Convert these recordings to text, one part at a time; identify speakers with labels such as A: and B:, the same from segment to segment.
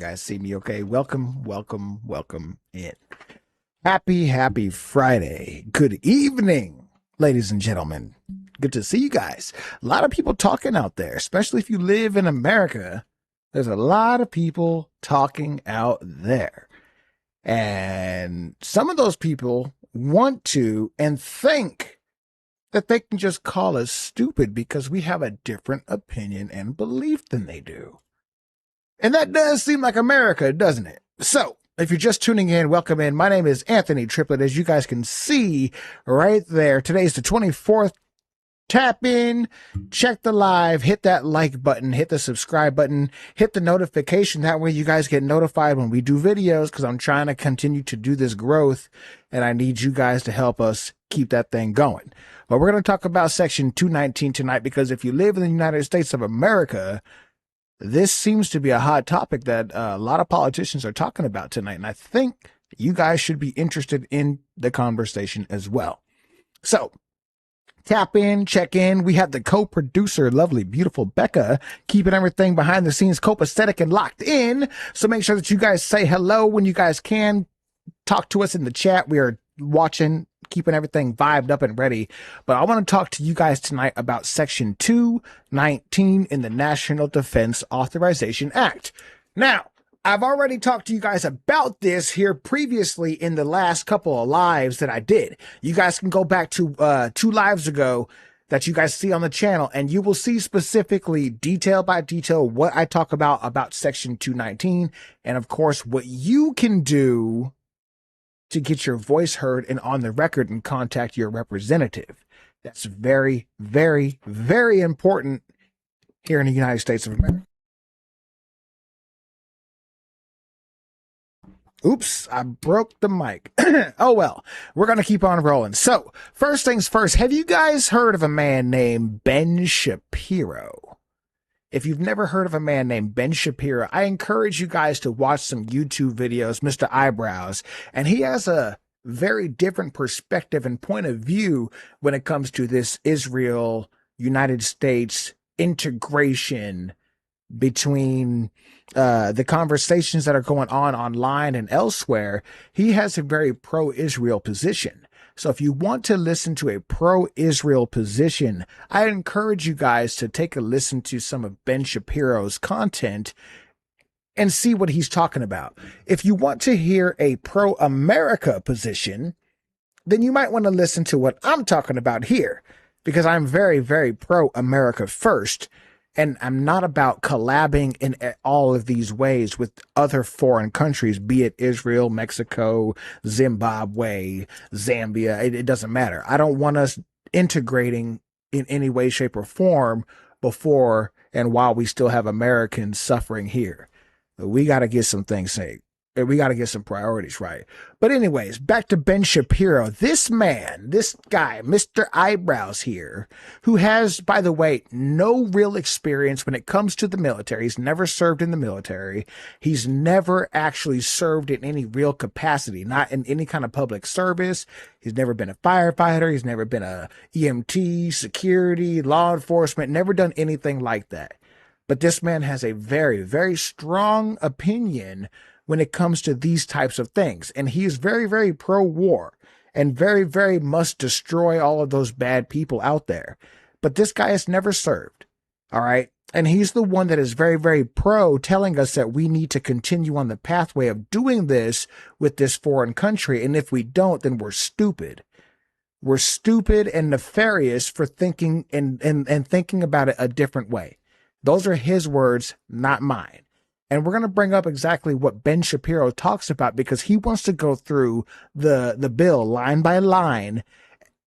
A: Guys, see me okay? Welcome in. Happy Friday. Good evening, ladies and gentlemen. Good to see you guys. A lot of people talking out there, especially if you live in America. There's a lot of people talking out there. And some of those people want to and think that they can just call us stupid because we have a different opinion and belief than they do. And that does seem like America, doesn't it? So, if you're just tuning in, welcome in. My name is Anthony Triplett. As you guys can see right there, today's the 24th. Tap in, check the live, hit that like button, hit the subscribe button, hit the notification. That way you guys get notified when we do videos, because I'm trying to continue to do this growth, and I need you guys to help us keep that thing going. But we're going to talk about Section 219 tonight, because if you live in the United States of America, this seems to be a hot topic that a lot of politicians are talking about tonight, and I think you guys should be interested in the conversation as well. So, tap in, check in. We have the co-producer, lovely, beautiful Becca, keeping everything behind the scenes copacetic and locked in. So make sure that you guys say hello when you guys can. Talk to us in the chat. We are watching, keeping everything vibed up and ready. But I want to talk to you guys tonight about Section 219 in the National Defense Authorization Act. Now, I've already talked to you guys about this here previously in the last couple of lives that I did. You guys can go back to 2 lives ago that you guys see on the channel, and you will see specifically detail by detail what I talk about Section 219, and of course what you can do to get your voice heard and on the record and contact your representative. That's very, very, very important here in the United States of America. Oops, I broke the mic. Oh well, we're going to keep on rolling. So, first things first, have you guys heard of a man named Ben Shapiro? If you've never heard of a man named Ben Shapiro, I encourage you guys to watch some YouTube videos, Mr. Eyebrows, and he has a very different perspective and point of view when it comes to this Israel-United States integration between the conversations that are going on online and elsewhere. He has a very pro-Israel position. So if you want to listen to a pro-Israel position, I encourage you guys to take a listen to some of Ben Shapiro's content and see what he's talking about. If you want to hear a pro-America position, then you might want to listen to what I'm talking about here, because I'm very, very pro-America first. And I'm not about collabing in all of these ways with other foreign countries, be it Israel, Mexico, Zimbabwe, Zambia. It doesn't matter. I don't want us integrating in any way, shape, or form before and while we still have Americans suffering here. We got to get some things saved. We got to get some priorities right. But anyways, back to Ben Shapiro. This man, this guy, Mr. Eyebrows here, who has, by the way, no real experience when it comes to the military. He's never served in the military. He's never actually served in any real capacity, not in any kind of public service. He's never been a firefighter. He's never been a EMT, security, law enforcement, never done anything like that. But this man has a very, very strong opinion when it comes to these types of things. And he is very, very pro-war and very, very must destroy all of those bad people out there. But this guy has never served. All right. And he's the one that is very, very pro, telling us that we need to continue on the pathway of doing this with this foreign country. And if we don't, then we're stupid. We're stupid and nefarious for thinking and thinking about it a different way. Those are his words, not mine. And we're going to bring up exactly what Ben Shapiro talks about, because he wants to go through the bill line by line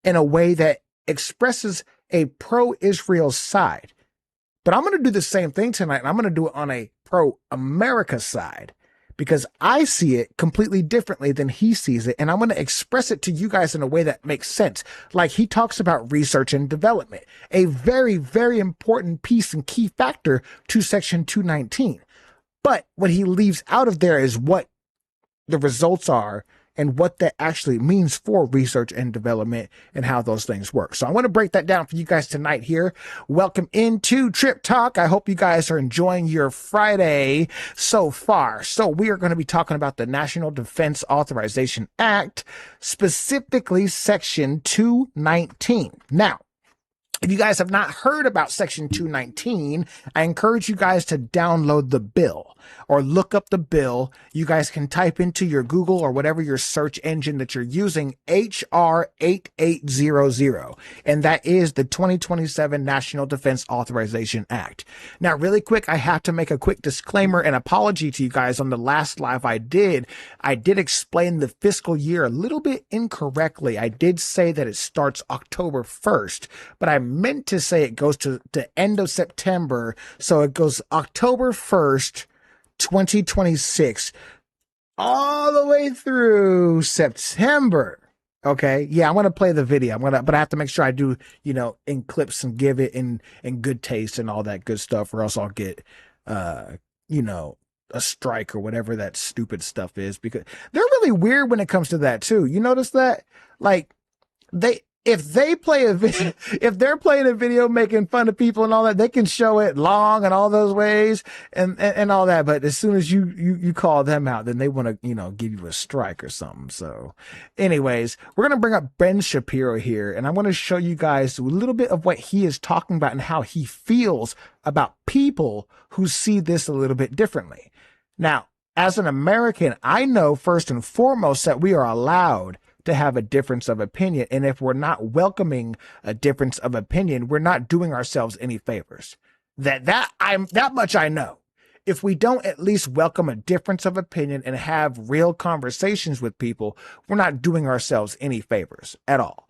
A: in a way that expresses a pro-Israel side. But I'm going to do the same thing tonight, and I'm going to do it on a pro-America side, because I see it completely differently than he sees it, and I'm going to express it to you guys in a way that makes sense. Like he talks about research and development, a very, very important piece and key factor to Section 219. But what he leaves out of there is what the results are and what that actually means for research and development and how those things work. So I want to break that down for you guys tonight here. Welcome into Trip Talk. I hope you guys are enjoying your Friday so far. So we are going to be talking about the National Defense Authorization Act, specifically Section 219. Now, if you guys have not heard about Section 219, I encourage you guys to download the bill or look up the bill. You guys can type into your Google or whatever your search engine that you're using, HR 8800, and that is the 2027 National Defense Authorization Act. Now, really quick, I have to make a quick disclaimer and apology to you guys. On the last live I did explain the fiscal year a little bit incorrectly. I did say that it starts October 1st, but I meant to say it goes to the end of September. So it goes October 1st, 2026, all the way through September. Okay. Yeah, I'm going to play the video. But I have to make sure I do, in clips and give it in good taste and all that good stuff, or else I'll get, a strike or whatever that stupid stuff is, because they're really weird when it comes to that too. You notice that? Like, if they're playing a video making fun of people and all that, they can show it long and all those ways and all that. But as soon as you call them out, then they want to, give you a strike or something. So anyways, we're going to bring up Ben Shapiro here, and I want to show you guys a little bit of what he is talking about and how he feels about people who see this a little bit differently. Now, as an American, I know first and foremost that we are allowed to have a difference of opinion. And if we're not welcoming a difference of opinion, we're not doing ourselves any favors. That much I know. If we don't at least welcome a difference of opinion and have real conversations with people, we're not doing ourselves any favors at all.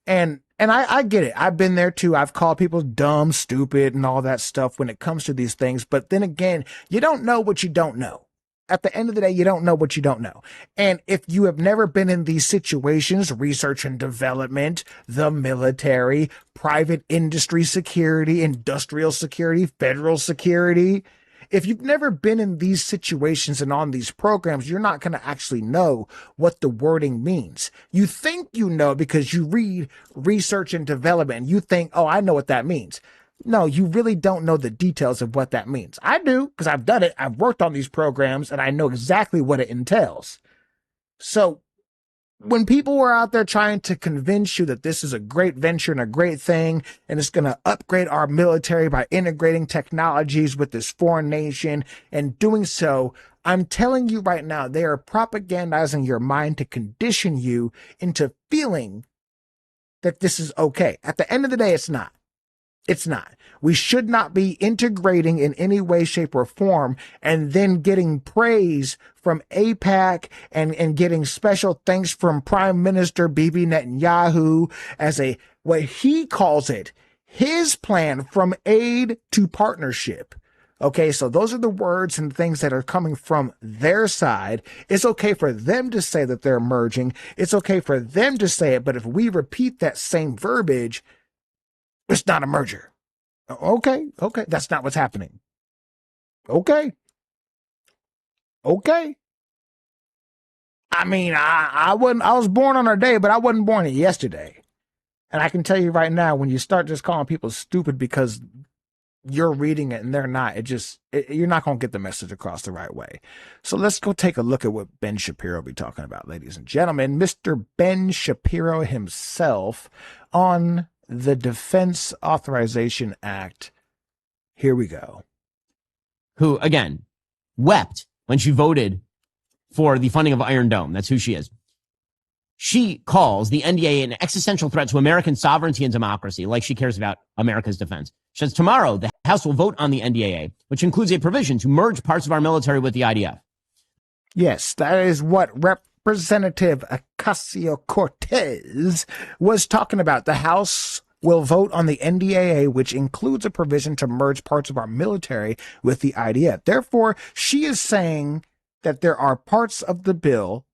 A: And I get it. I've been there too. I've called people dumb, stupid, and all that stuff when it comes to these things. But then again, you don't know what you don't know. At the end of the day, you don't know what you don't know. And if you have never been in these situations, research and development, the military, private industry security, industrial security, federal security, if you've never been in these situations and on these programs, you're not going to actually know what the wording means. You think you know because you read research and development and you think, oh, I know what that means. No, you really don't know the details of what that means. I do, because I've done it. I've worked on these programs and I know exactly what it entails. So when people were out there trying to convince you that this is a great venture and a great thing, and it's going to upgrade our military by integrating technologies with this foreign nation and doing so, I'm telling you right now, they are propagandizing your mind to condition you into feeling that this is okay. At the end of the day, it's not. It's not. We should not be integrating in any way, shape, or form and then getting praise from AIPAC and getting special thanks from Prime Minister Bibi Netanyahu as what he calls it, his plan from aid to partnership. Okay, so those are the words and things that are coming from their side. It's okay for them to say that they're merging. It's okay for them to say it, but if we repeat that same verbiage, it's not a merger. Okay. That's not what's happening. Okay. I mean, I was born on our day, but I wasn't born yesterday. And I can tell you right now, when you start just calling people stupid because you're reading it and they're not, you're not going to get the message across the right way. So let's go take a look at what Ben Shapiro will be talking about, ladies and gentlemen. Mr. Ben Shapiro himself on the Defense Authorization Act. Here we go.
B: Who, again, wept when she voted for the funding of Iron Dome. That's who she is. She calls the NDAA an existential threat to American sovereignty and democracy, like she cares about America's defense. She says tomorrow the House will vote on the NDAA, which includes a provision to merge parts of our military with the IDF.
A: Yes, that is what Representative Ocasio-Cortez was talking about. The House will vote on the NDAA, which includes a provision to merge parts of our military with the IDF. Therefore, she is saying that there are parts of the bill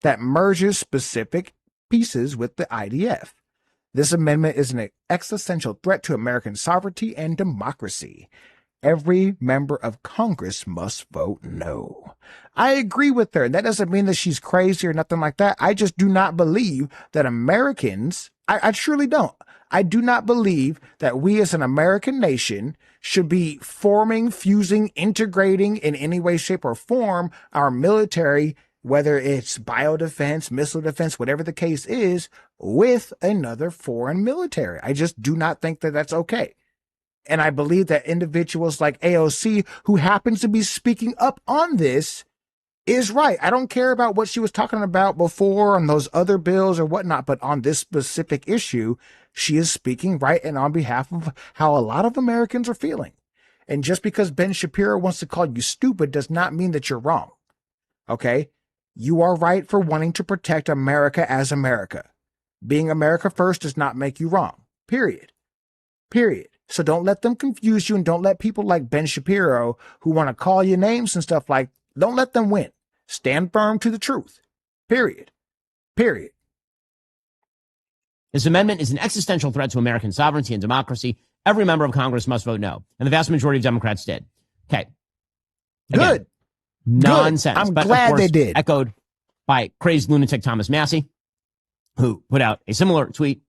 A: that merges specific pieces with the IDF. This amendment is an existential threat to American sovereignty and democracy. every member of Congress must vote no. I agree with her. That doesn't mean that she's crazy or nothing like that. I just do not believe that Americans, I truly don't. I do not believe that we as an American nation should be forming, fusing, integrating in any way, shape, or form our military, whether it's biodefense, missile defense, whatever the case is, with another foreign military. I just do not think that that's okay. And I believe that individuals like AOC, who happens to be speaking up on this, is right. I don't care about what she was talking about before on those other bills or whatnot, but on this specific issue, she is speaking right and on behalf of how a lot of Americans are feeling. And just because Ben Shapiro wants to call you stupid does not mean that you're wrong. Okay? You are right for wanting to protect America as America. Being America first does not make you wrong. Period. Period. So don't let them confuse you, and don't let people like Ben Shapiro who want to call you names and stuff like, don't let them win. Stand firm to the truth. Period. Period.
B: This amendment is an existential threat to American sovereignty and democracy. Every member of Congress must vote no. And the vast majority of Democrats did. Okay. Again,
A: Good.
B: Nonsense.
A: I'm
B: but
A: glad
B: of course,
A: they did.
B: Echoed by crazed lunatic Thomas Massey, who put out a similar tweet.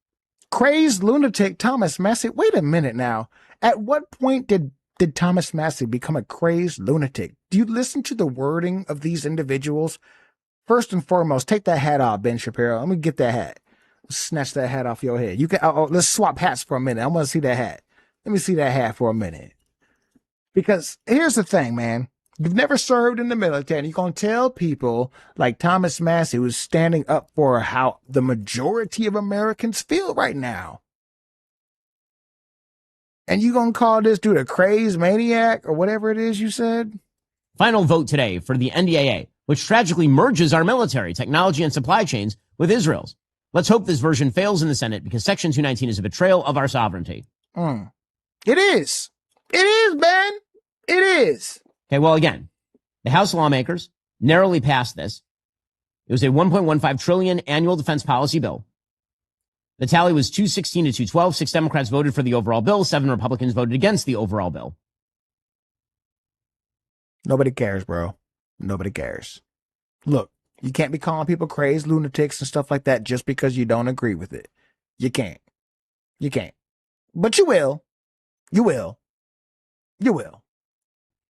A: Crazed lunatic Thomas Massey. Wait a minute now. At what point did Thomas Massey become a crazed lunatic? Do you listen to the wording of these individuals? First and foremost, take that hat off, Ben Shapiro. Let me get that hat. Snatch that hat off your head. You can. Let's swap hats for a minute. I want to see that hat. Let me see that hat for a minute. Because here's the thing, man. You've never served in the military, and you're going to tell people like Thomas Massey, who's standing up for how the majority of Americans feel right now. And you going to call this dude a crazed maniac or whatever it is you said?
B: Final vote today for the NDAA, which tragically merges our military, technology, and supply chains with Israel's. Let's hope this version fails in the Senate because Section 219 is a betrayal of our sovereignty.
A: It is. It is, Ben. It is.
B: Okay, well, again, the House lawmakers narrowly passed this. It was a $1.15 trillion annual defense policy bill. The tally was 216 to 212. 6 Democrats voted for the overall bill. 7 Republicans voted against the overall bill.
A: Nobody cares, bro. Nobody cares. Look, you can't be calling people crazed lunatics and stuff like that just because you don't agree with it. You can't. You can't. But you will. You will. You will.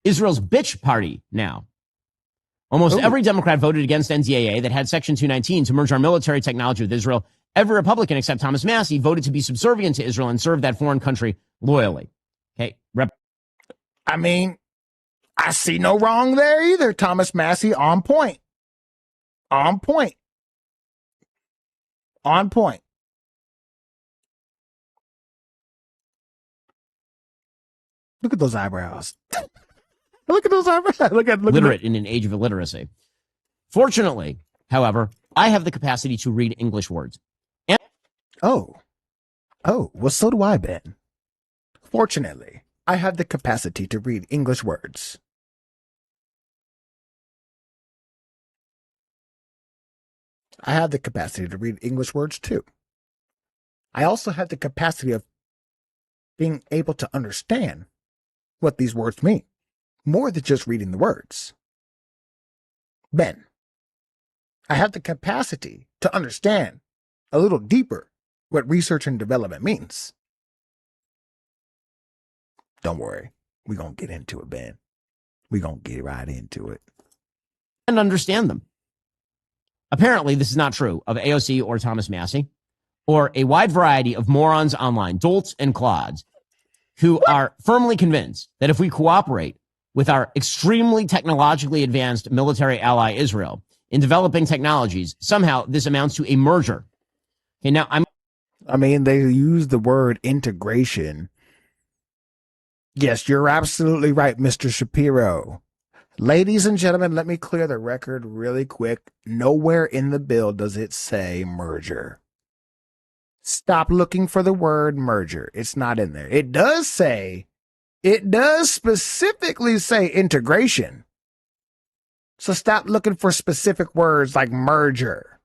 B: Israel's bitch party now. Almost every Democrat voted against NDAA that had Section 219 to merge our military technology with Israel. Every Republican except Thomas Massey voted to be subservient to Israel and serve that foreign country loyally. Okay.
A: I mean, I see no wrong there either. Thomas Massey on point. On point. On point. Look at those eyebrows. Look at those eyebrows. Look
B: literate in an age of illiteracy. Fortunately, however, I have the capacity to read English words.
A: Oh, well, so do I, Ben. Fortunately, I have the capacity to read English words. I have the capacity to read English words, too. I also have the capacity of being able to understand what these words mean, more than just reading the words. Ben, I have the capacity to understand a little deeper what research and development means. Don't worry. We're going to get into it, Ben. We're going to get right into it.
B: And understand them. Apparently, this is not true of AOC or Thomas Massey or a wide variety of morons online, dolts and clods, who are firmly convinced that if we cooperate with our extremely technologically advanced military ally Israel in developing technologies, somehow this amounts to a merger. Okay, now
A: I mean, they use the word integration. Yes, you're absolutely right, Mr. Shapiro. Ladies and gentlemen, let me clear the record really quick. Nowhere in the bill does it say merger. Stop looking for the word merger. It's not in there. It does specifically say integration. So stop looking for specific words like merger.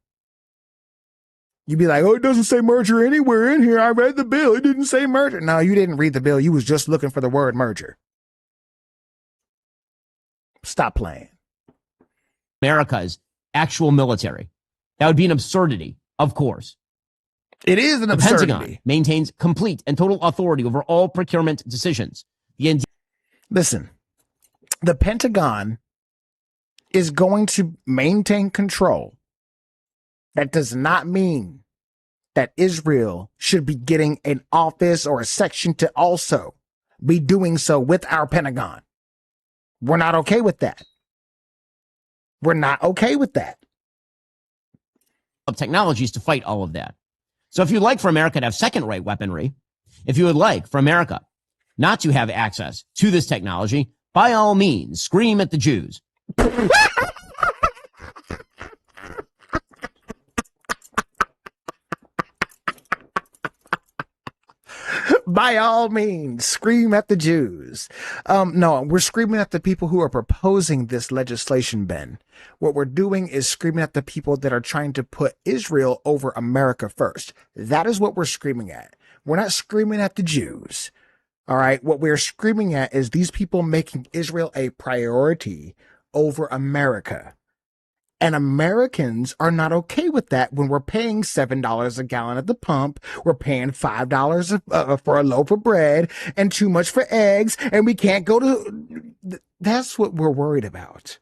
A: You'd be like, oh, it doesn't say merger anywhere in here. I read the bill. It didn't say merger. No, you didn't read the bill. You was just looking for the word merger. Stop playing.
B: America's actual military. That would be an absurdity, of course.
A: It is an
B: The
A: absurdity.
B: Pentagon maintains complete and total authority over all procurement decisions.
A: Listen, the Pentagon is going to maintain control. That does not mean that Israel should be getting an office or a section to also be doing so with our Pentagon. We're not okay with that. We're not okay with that.
B: Of technologies to fight all of that. So if you'd like for America to have second-rate weaponry, if you would like for America not to have access to this technology, by all means, scream at the Jews.
A: By all means, scream at the Jews. No, we're screaming at the people who are proposing this legislation, Ben. What we're doing is screaming at the people that are trying to put Israel over America first. That is what we're screaming at. We're not screaming at the Jews. All right. What we're screaming at is these people making Israel a priority over America. And Americans are not okay with that when we're paying $7 a gallon at the pump. We're paying $5 for a loaf of bread and too much for eggs. And we can't go to. That's what we're worried about.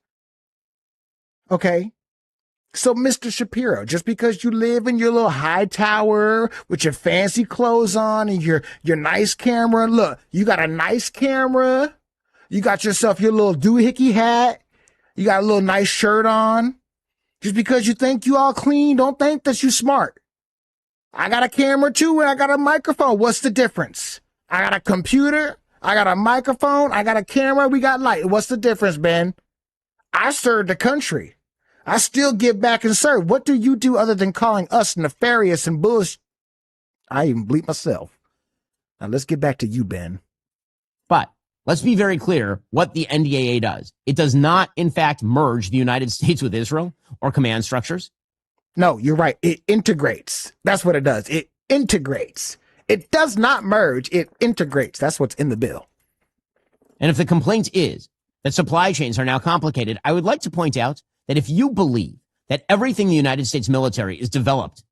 A: Okay. So, Mr. Shapiro, just because you live in your little high tower with your fancy clothes on and your nice camera, look, you got a nice camera. You got yourself your little doohickey hat. You got a little nice shirt on. Just because you think you all clean, don't think that you smart. I got a camera too, and I got a microphone. What's the difference? I got a computer, I got a microphone, I got a camera, we got light. What's the difference, Ben? I served the country. I still give back and serve. What do you do other than calling us nefarious and bullish? I even bleep myself. Now let's get back to you, Ben.
B: But let's be very clear what the NDAA does. It does not, in fact, merge the United States with Israel or command structures.
A: No, you're right. It integrates. That's what it does. It integrates. It does not merge. It integrates. That's what's in the bill.
B: And if the complaint is that supply chains are now complicated, I would like to point out that if you believe that everything the United States military is developed,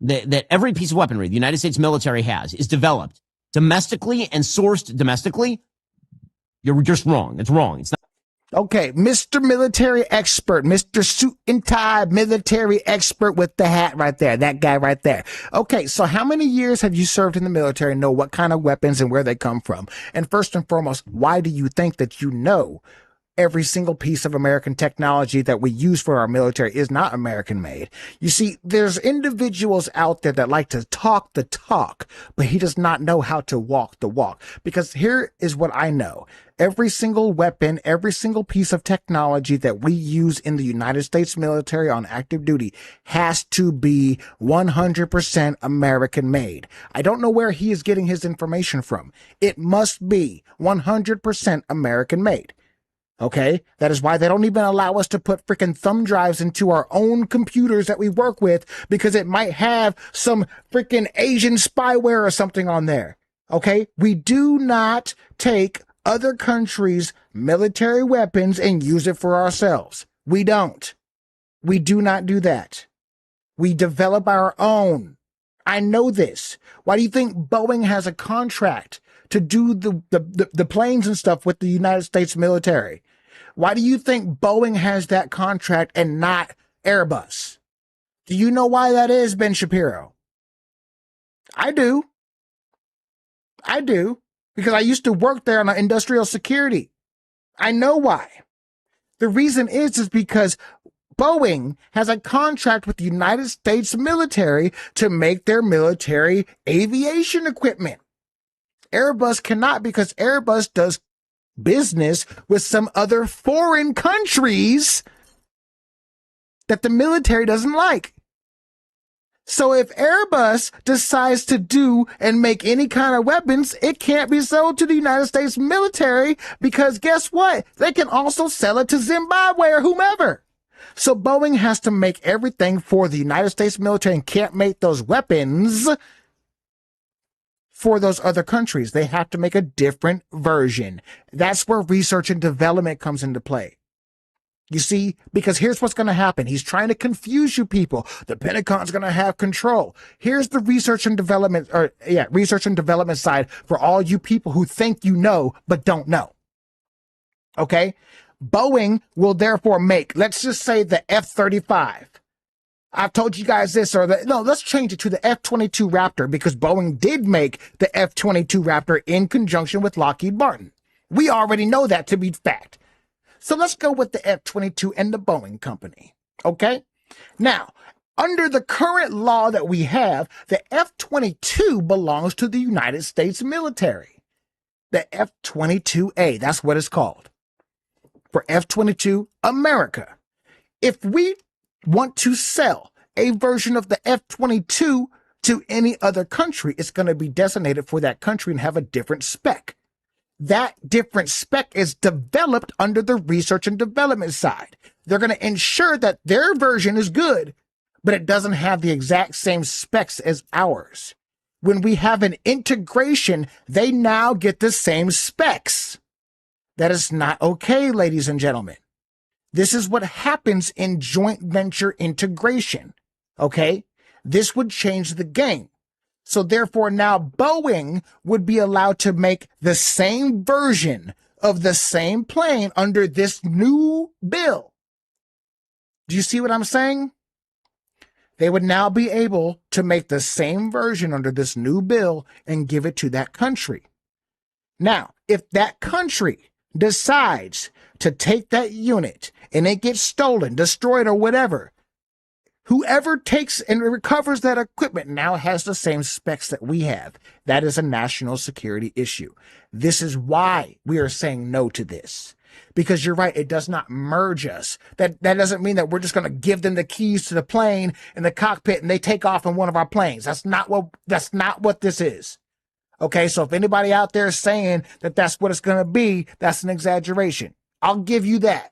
B: that every piece of weaponry the United States military has is developed domestically and sourced domestically, you're just wrong. It's wrong. It's not.
A: Okay, Mr. Military Expert, Mr. Suit and Tie Military Expert with the hat right there, that guy right there. Okay, so how many years have you served in the military and know what kind of weapons and where they come from? And first and foremost, why do you think that you know every single piece of American technology that we use for our military is not American made? You see, there's individuals out there that like to talk the talk, but he does not know how to walk the walk. Because here is what I know. Every single weapon, every single piece of technology that we use in the United States military on active duty has to be 100% American made. I don't know where he is getting his information from. It must be 100% American made. Okay, that is why they don't even allow us to put freaking thumb drives into our own computers that we work with, because it might have some freaking Asian spyware or something on there. Okay, we do not take other countries' military weapons and use it for ourselves. We don't. We do not do that. We develop our own. I know this. Why do you think Boeing has a contract to do the planes and stuff with the United States military? Why do you think Boeing has that contract and not Airbus? Do you know why that is, Ben Shapiro? I do. Because I used to work there on industrial security. I know why. The reason is because Boeing has a contract with the United States military to make their military aviation equipment. Airbus cannot, because Airbus does business with some other foreign countries that the military doesn't like. So if Airbus decides to do and make any kind of weapons, it can't be sold to the United States military, because guess what? They can also sell it to Zimbabwe or whomever. So Boeing has to make everything for the United States military and can't make those weapons for those other countries. They have to make a different version. That's where research and development comes into play. You see, because here's what's going to happen. He's trying to confuse you people. The Pentagon's going to have control. Here's the research and development side for all you people who think you know, but don't know. Okay. Boeing will therefore make, let's just say, the F-35. I've told you guys this, let's change it to the F-22 Raptor, because Boeing did make the F-22 Raptor in conjunction with Lockheed Martin. We already know that to be fact. So let's go with the F-22 and the Boeing company, okay? Now, under the current law that we have, the F-22 belongs to the United States military. The F-22A, that's what it's called. For F-22 America. If we want to sell a version of the F-22 to any other country, it's going to be designated for that country and have a different spec. That different spec is developed under the research and development side. They're going to ensure that their version is good, but it doesn't have the exact same specs as ours. When we have an integration, they now get the same specs. That is not okay, ladies and gentlemen. This is what happens in joint venture integration. Okay? This would change the game. So therefore now Boeing would be allowed to make the same version of the same plane under this new bill. Do you see what I'm saying? They would now be able to make the same version under this new bill and give it to that country. Now, if that country decides to take that unit and it gets stolen, destroyed, or whatever, whoever takes and recovers that equipment now has the same specs that we have. That is a national security issue. This is why we are saying no to this. Because you're right, it does not merge us. That doesn't mean that we're just going to give them the keys to the plane and the cockpit and they take off in one of our planes. That's not what this is. Okay, so if anybody out there is saying that that's what it's going to be, that's an exaggeration. I'll give you that.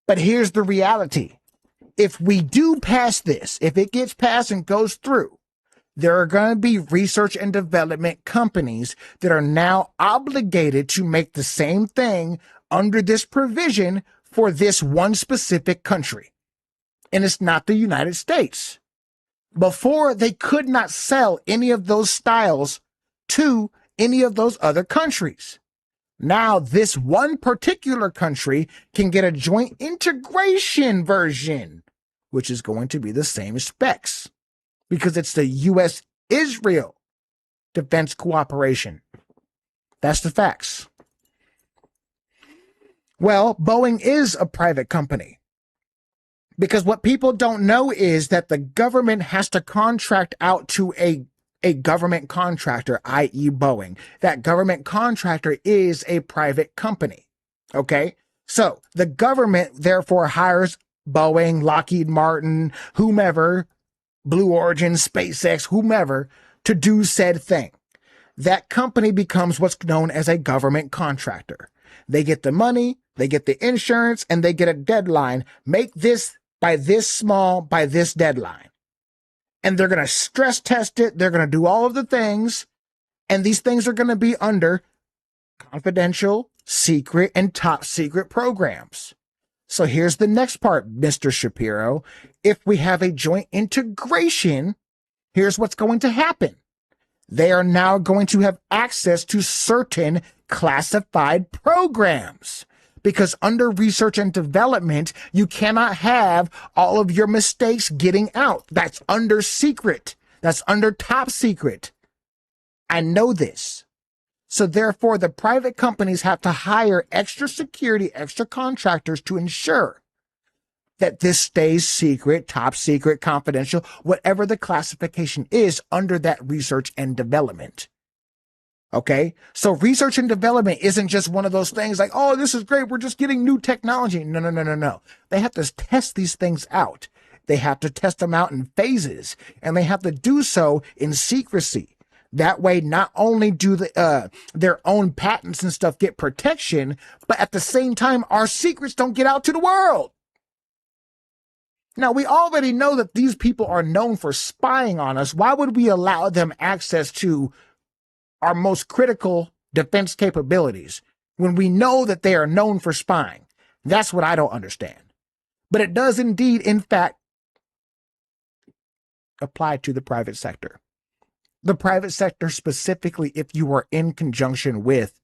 A: But here's the reality. If we do pass this, if it gets passed and goes through, there are going to be research and development companies that are now obligated to make the same thing under this provision for this one specific country. And it's not the United States. Before, they could not sell any of those styles to any of those other countries. Now, this one particular country can get a joint integration version, which is going to be the same specs because it's the U.S.-Israel Defense Cooperation. That's the facts. Well, Boeing is a private company because what people don't know is that the government has to contract out to a government contractor, i.e. Boeing. That government contractor is a private company. Okay? So the government therefore hires Boeing, Lockheed Martin, whomever, Blue Origin, SpaceX, whomever, to do said thing. That company becomes what's known as a government contractor. They get the money, they get the insurance, and they get a deadline. Make this by this small, by this deadline. And they're going to stress test it. They're going to do all of the things. And these things are going to be under confidential, secret, and top secret programs. So here's the next part, Mr. Shapiro. If we have a joint integration, here's what's going to happen. They are now going to have access to certain classified programs. Because under research and development, you cannot have all of your mistakes getting out. That's under secret. That's under top secret. I know this. So therefore, the private companies have to hire extra security, extra contractors to ensure that this stays secret, top secret, confidential, whatever the classification is under that research and development. Okay, so research and development isn't just one of those things like, oh, this is great, we're just getting new technology. No. They have to test these things out. They have to test them out in phases, and they have to do so in secrecy. That way, not only do their own patents and stuff get protection, but at the same time, our secrets don't get out to the world. Now, we already know that these people are known for spying on us. Why would we allow them access to our most critical defense capabilities when we know that they are known for spying? That's what I don't understand. But it does indeed, in fact, apply to the private sector. The private sector specifically, if you are in conjunction with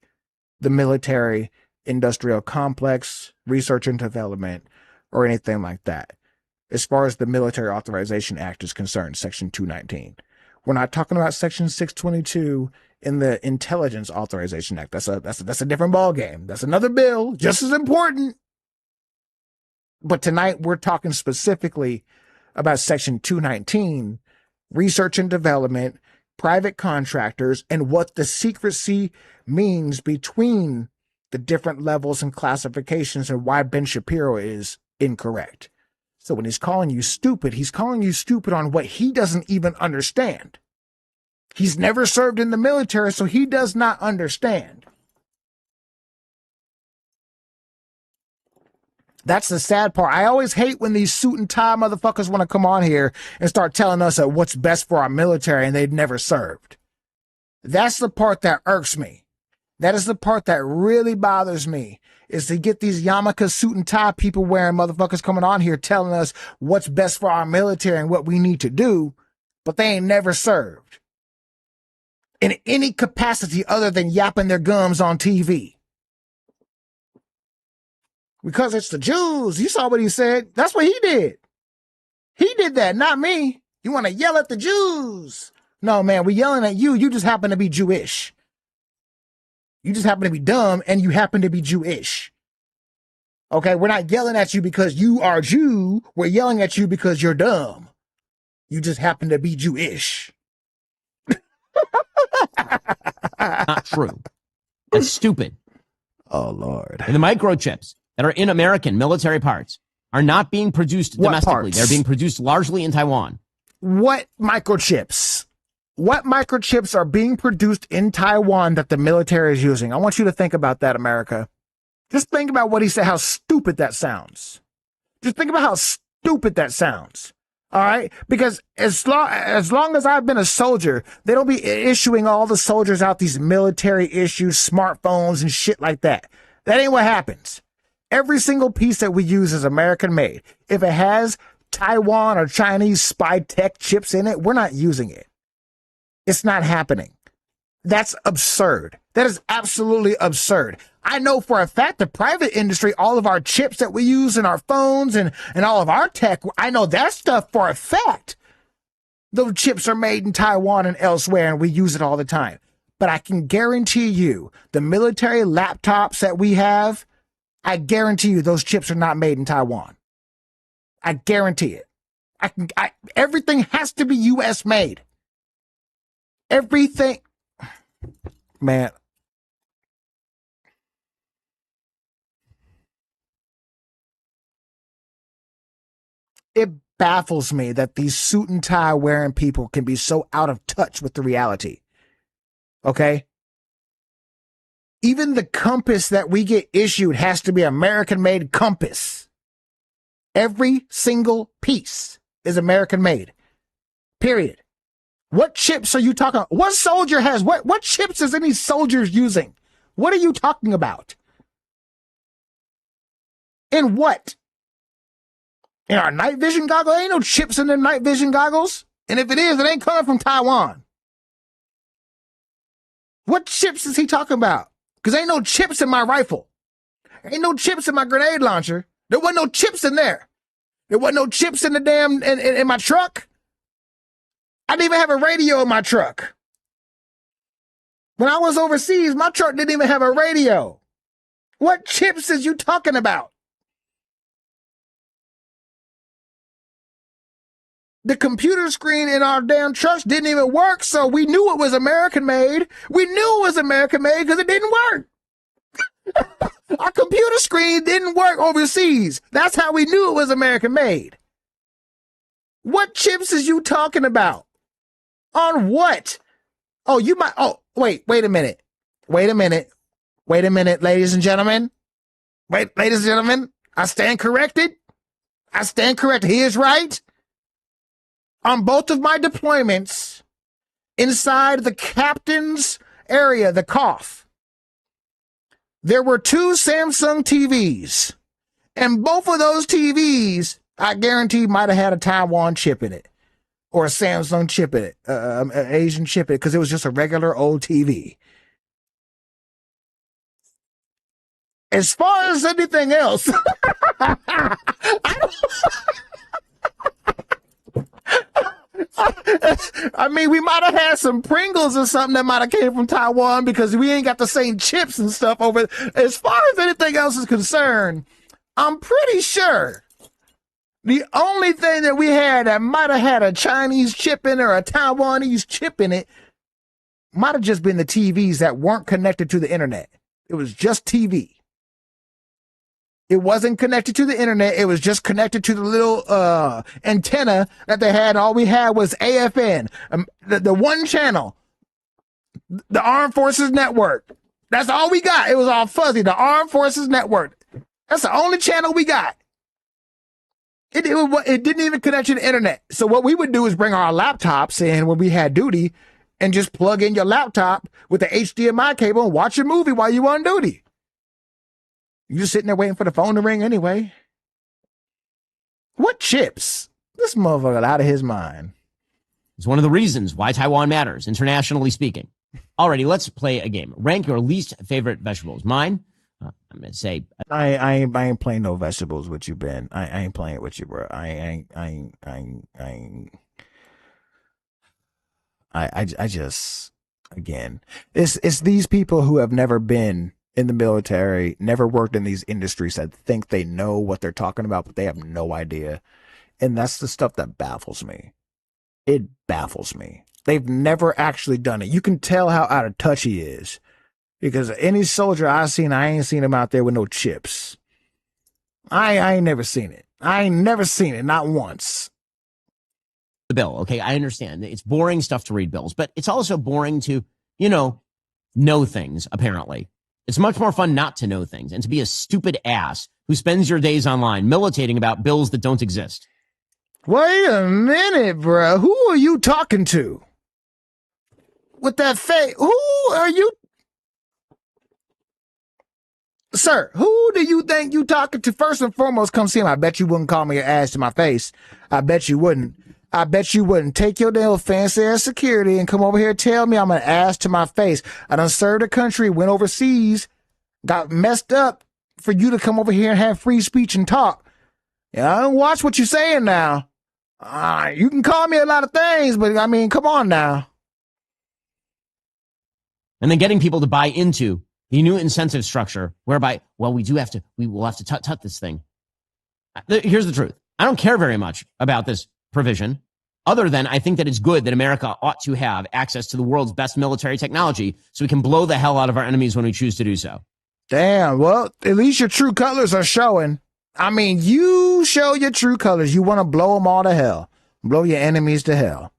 A: the military, industrial complex, research and development, or anything like that. As far as the Military Authorization Act is concerned, Section 219. We're not talking about Section 622 in the Intelligence Authorization Act. That's a different ballgame. That's another bill, just as important. But tonight we're talking specifically about Section 219, research and development, private contractors, and what the secrecy means between the different levels and classifications, and why Ben Shapiro is incorrect. So when he's calling you stupid, he's calling you stupid on what he doesn't even understand. He's never served in the military, so he does not understand. That's the sad part. I always hate when these suit and tie motherfuckers want to come on here and start telling us what's best for our military and they've never served. That's the part that irks me. That is the part that really bothers me, is to get these yarmulke suit and tie people wearing motherfuckers coming on here telling us what's best for our military and what we need to do, but they ain't never served in any capacity other than yapping their gums on TV. Because it's the Jews. You saw what he said. That's what he did. He did that, not me. You want to yell at the Jews. No, man, we're yelling at you. You just happen to be Jewish. You just happen to be dumb, and you happen to be Jewish. Okay, we're not yelling at you because you are Jew. We're yelling at you because you're dumb. You just happen to be Jewish.
B: Not true. That's stupid.
A: Oh, Lord.
B: And the microchips that are in American military parts are not being produced domestically. They're being produced largely in Taiwan.
A: What microchips? What microchips are being produced in Taiwan that the military is using? I want you to think about that, America. Just think about what he said, how stupid that sounds. Just think about how stupid that sounds. All right? Because as long as I've been a soldier, they don't be issuing all the soldiers out these military issued smartphones and shit like that. That ain't what happens. Every single piece that we use is American made. If it has Taiwan or Chinese spy tech chips in it, we're not using it. It's not happening. That's absurd. That is absolutely absurd. I know for a fact the private industry, all of our chips that we use in our phones and all of our tech, I know that stuff for a fact. Those chips are made in Taiwan and elsewhere, and we use it all the time. But I can guarantee you, the military laptops that we have, I guarantee you those chips are not made in Taiwan. I guarantee it. Everything has to be U.S. made. Everything. Man. It baffles me that these suit and tie wearing people can be so out of touch with the reality. Okay? Even the compass that we get issued has to be American made compass. Every single piece is American made. Period. What chips are you talking about? What soldier has what chips is any soldiers using? What are you talking about? In what? In our night vision goggles? There ain't no chips in them night vision goggles. And if it is, it ain't coming from Taiwan. What chips is he talking about? Because ain't no chips in my rifle. Ain't no chips in my grenade launcher. There wasn't no chips in there. There wasn't no chips in the damn, in my truck. I didn't even have a radio in my truck. When I was overseas, my truck didn't even have a radio. What chips is you talking about? The computer screen in our damn trucks didn't even work, so we knew it was American made. We knew it was American made because it didn't work. Our computer screen didn't work overseas. That's how we knew it was American made. What chips is you talking about? On what? Oh, you might. Oh, wait a minute. Wait a minute, ladies and gentlemen. Ladies and gentlemen, I stand corrected. I stand corrected. He is right. On both of my deployments, inside the captain's area, the cough, there were 2 Samsung TVs. And both of those TVs, I guarantee, might have had a Taiwan chip in it. Or a Samsung chip in it. An Asian chip in it. Because it was just a regular old TV. As far as anything else, I mean, we might have had some Pringles or something that might have came from Taiwan because we ain't got the same chips and stuff over. As far as anything else is concerned, I'm pretty sure the only thing that we had that might have had a Chinese chip in it or a Taiwanese chip in it might have just been the TVs that weren't connected to the internet. It was just TV. It wasn't connected to the internet. It was just connected to the little antenna that they had. All we had was AFN, the one channel, the Armed Forces Network. That's all we got. It was all fuzzy. The Armed Forces Network. That's the only channel we got. It didn't even connect to the internet. So what we would do is bring our laptops in when we had duty and just plug in your laptop with the HDMI cable and watch your movie while you were on duty. You're just sitting there waiting for the phone to ring anyway. What chips? This motherfucker out of his mind.
B: It's one of the reasons why Taiwan matters, internationally speaking. Alrighty, let's play a game. Rank your least favorite vegetables. Mine, I'm going to say...
A: I ain't playing no vegetables with you, Ben. I ain't playing with you, bro. I just, again, it's these people who have never been in the military, never worked in these industries that think they know what they're talking about, but they have no idea. And that's the stuff that baffles me. It baffles me. They've never actually done it. You can tell how out of touch he is. Because any soldier I've seen, I ain't seen him out there with no chips. I ain't never seen it. I ain't never seen it, not once.
B: The bill, okay? I understand. It's boring stuff to read bills, but it's also boring to, know things, apparently. It's much more fun not to know things and to be a stupid ass who spends your days online militating about bills that don't exist.
A: Wait a minute, bro. Who are you talking to? With that face? Who are you? Sir, who do you think you talking to? First and foremost, come see him. I bet you wouldn't call me your ass to my face. I bet you wouldn't. Take your damn fancy ass security and come over here and tell me I'm an ass to my face. I done served the country, went overseas, got messed up for you to come over here and have free speech and talk. Yeah, I don't watch what you're saying now. You can call me a lot of things, but I mean, come on now.
B: And then getting people to buy into the new incentive structure whereby, well, we will have to tut this thing. Here's the truth. I don't care very much about this provision, other than I think that it's good that America ought to have access to the world's best military technology so we can blow the hell out of our enemies when we choose to do so.
A: Damn, well, at least your true colors are showing. I mean, you show your true colors. You want to blow them all to hell. Blow your enemies to hell.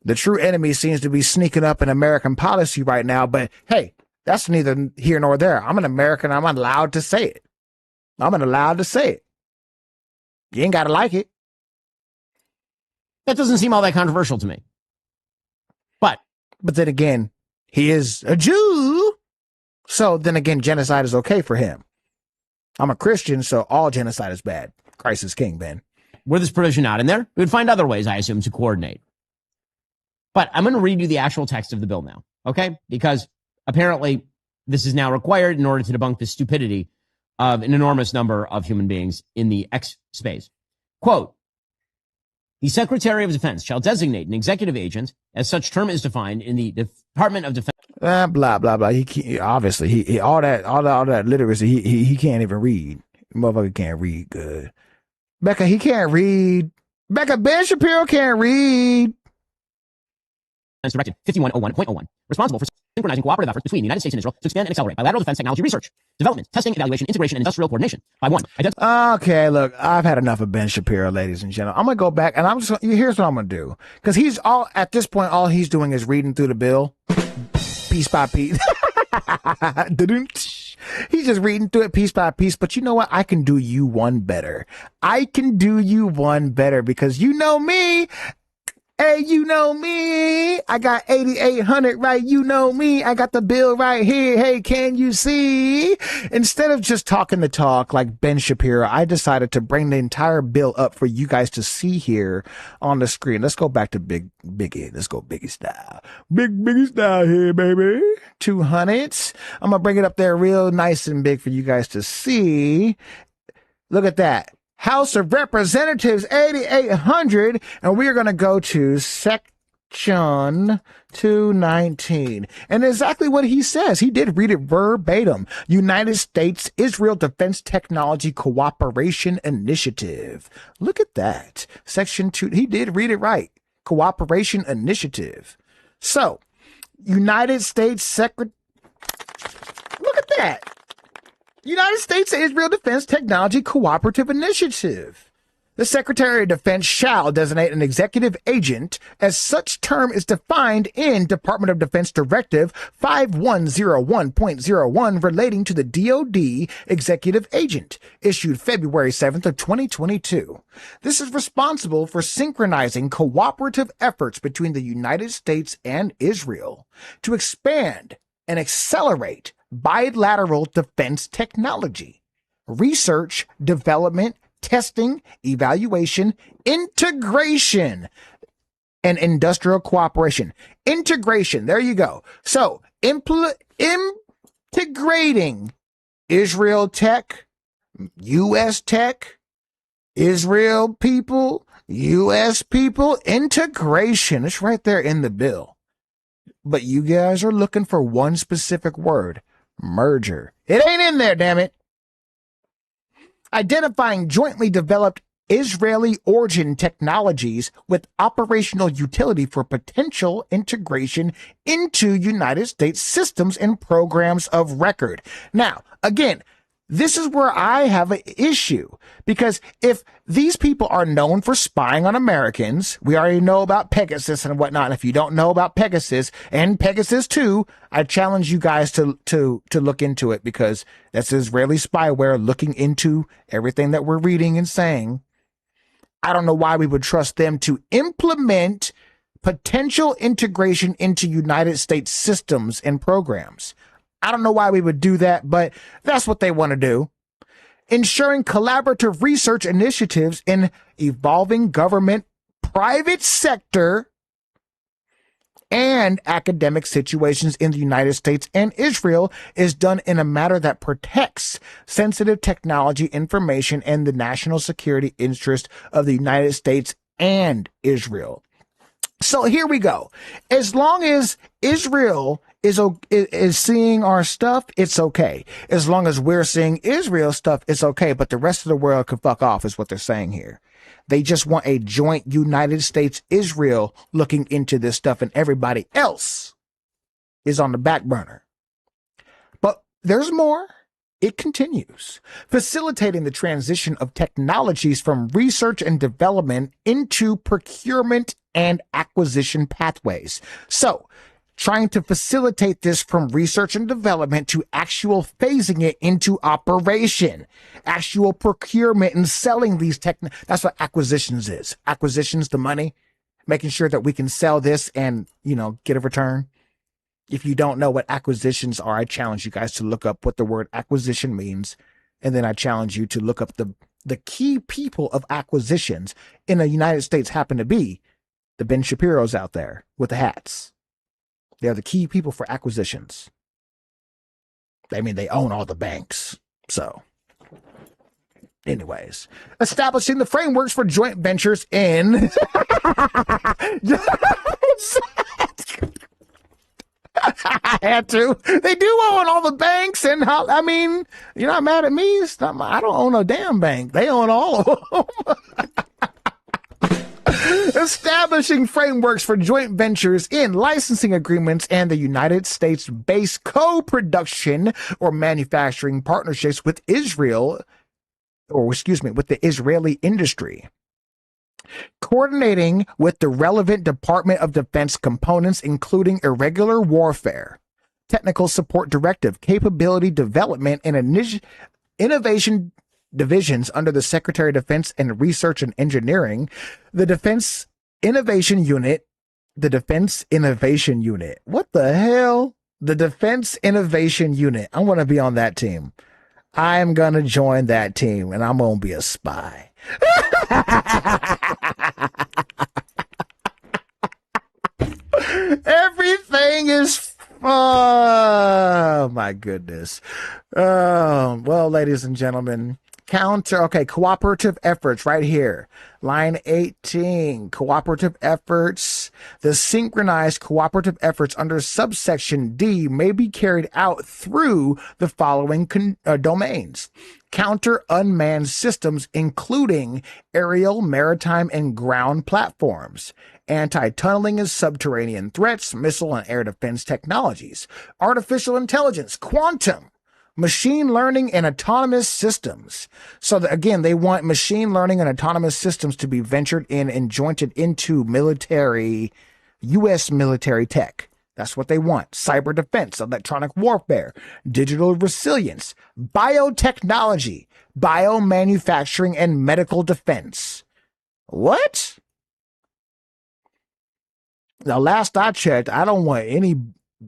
A: The true enemy seems to be sneaking up in American policy right now, but hey, that's neither here nor there. I'm an American. I'm allowed to say it. You ain't got to like it.
B: That doesn't seem all that controversial to me. But
A: then again, he is a Jew. So then again, genocide is okay for him. I'm a Christian, so all genocide is bad. Christ is king, Ben.
B: Were this provision not in there, we would find other ways, I assume, to coordinate. But I'm going to read you the actual text of the bill now, okay? Because apparently this is now required in order to debunk the stupidity of an enormous number of human beings in the X space. Quote, the Secretary of Defense shall designate an executive agent as such term is defined in the Department of Defense.
A: Blah, blah, blah. He obviously, he all that literacy, he can't even read. Motherfucker can't read good. Becca, he can't read. Becca, Ben Shapiro can't read.
B: Directive 5101.01, responsible for synchronizing cooperative efforts between the United States and Israel to expand and accelerate bilateral defense technology research, development, testing, evaluation, integration, and industrial coordination. By one.
A: Okay, look, I've had enough of Ben Shapiro, ladies and gentlemen. I'm going to go back, and here's what I'm going to do. Because at this point, all he's doing is reading through the bill, piece by piece. He's just reading through it piece by piece. But you know what? I can do you one better. I can do you one better because you know me. Hey, you know me. I got 8,800 right. You know me. I got the bill right here. Hey, can you see? Instead of just talking the talk like Ben Shapiro, I decided to bring the entire bill up for you guys to see here on the screen. Let's go back to Biggie. Let's go Biggie style. Biggie style here, baby. 200. I'm going to bring it up there real nice and big for you guys to see. Look at that. House of Representatives 8,800, and we are going to go to section 219. And exactly what he says. He did read it verbatim. United States Israel Defense Technology Cooperation Initiative. Look at that. Section 2. He did read it right. Cooperation Initiative. So, United States Secretary. Look at that. United States Israel Defense Technology Cooperative Initiative. The Secretary of Defense shall designate an executive agent as such term is defined in Department of Defense Directive 5101.01 relating to the DoD executive agent, issued February 7th of 2022. This is responsible for synchronizing cooperative efforts between the United States and Israel to expand and accelerate bilateral defense technology, research, development, testing, evaluation, integration, and industrial cooperation. Integration, there you go. So, integrating Israel tech, U.S. tech, Israel people, U.S. people, integration. It's right there in the bill. But you guys are looking for one specific word. Merger. It ain't in there, damn it. Identifying jointly developed Israeli origin technologies with operational utility for potential integration into United States systems and programs of record. Now, again, this is where I have an issue, because if these people are known for spying on Americans, we already know about Pegasus and whatnot. And if you don't know about Pegasus and Pegasus 2, I challenge you guys to look into it, because that's Israeli spyware looking into everything that we're reading and saying. I don't know why we would trust them to implement potential integration into United States systems and programs. I don't know why we would do that, but that's what they want to do. Ensuring collaborative research initiatives in evolving government, private sector, and academic situations in the United States and Israel is done in a manner that protects sensitive technology information and the national security interest of the United States and Israel. So here we go. As long as Israel is seeing our stuff, it's okay. As long as we're seeing Israel stuff, it's okay. But the rest of the world can fuck off, is what they're saying here. They just want a joint United States-Israel looking into this stuff, and everybody else is on the back burner. But there's more. It continues, facilitating the transition of technologies from research and development into procurement and acquisition pathways. So, trying to facilitate this from research and development to actual phasing it into operation, actual procurement and selling these that's what acquisitions is. Acquisitions, the money, making sure that we can sell this and, get a return. If you don't know what acquisitions are, I challenge you guys to look up what the word acquisition means. And then I challenge you to look up the key people of acquisitions in the United States happen to be the Ben Shapiros out there with the hats. They're the key people for acquisitions. I mean, they own all the banks. So, anyways, establishing the frameworks for joint ventures in... I had to. They do own all the banks, and you're not mad at me. It's not I don't own a damn bank. They own all of them. Establishing frameworks for joint ventures in licensing agreements and the United States-based co-production or manufacturing partnerships with with the Israeli industry. Coordinating with the relevant Department of Defense components, including irregular warfare, Technical Support Directive, Capability Development and Innovation Divisions under the Secretary of Defense and Research and Engineering, the Defense Innovation Unit, the Defense Innovation Unit. What the hell? The Defense Innovation Unit. I want to be on that team. I'm going to join that team and I'm going to be a spy. Everything is. Oh, my goodness. Well, ladies and gentlemen, cooperative efforts right here. Line 18, cooperative efforts. The synchronized cooperative efforts under subsection D may be carried out through the following domains. Counter unmanned systems, including aerial, maritime, and ground platforms. Anti-tunneling and subterranean threats, missile and air defense technologies. Artificial intelligence, quantum. Machine learning and autonomous systems. So again, they want machine learning and autonomous systems to be ventured in and jointed into military, U.S. military tech. That's what they want. Cyber defense, electronic warfare, digital resilience, biotechnology, biomanufacturing, and medical defense. What? Now, last I checked, I don't want any